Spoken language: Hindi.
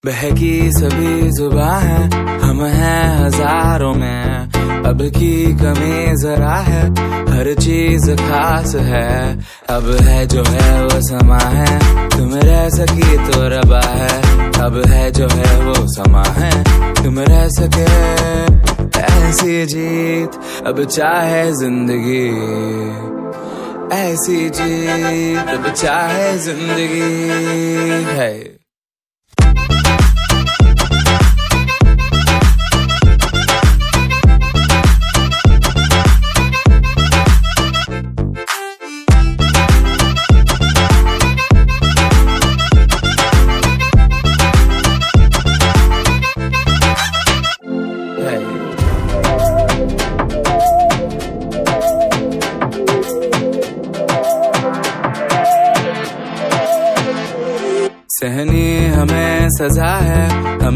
बहकी सभी जुबां है, हम हैं हजारों में। अब की कमी जरा है, हर चीज खास है। अब है जो है वो समा है, तुम रह सकी तो रबा है। अब है जो है वो समा है, तुम रह सके ऐसी जीत। अब चाहे जिंदगी ऐसी जीत, अब चाहे जिंदगी है। सहनी हमें सजा है, हम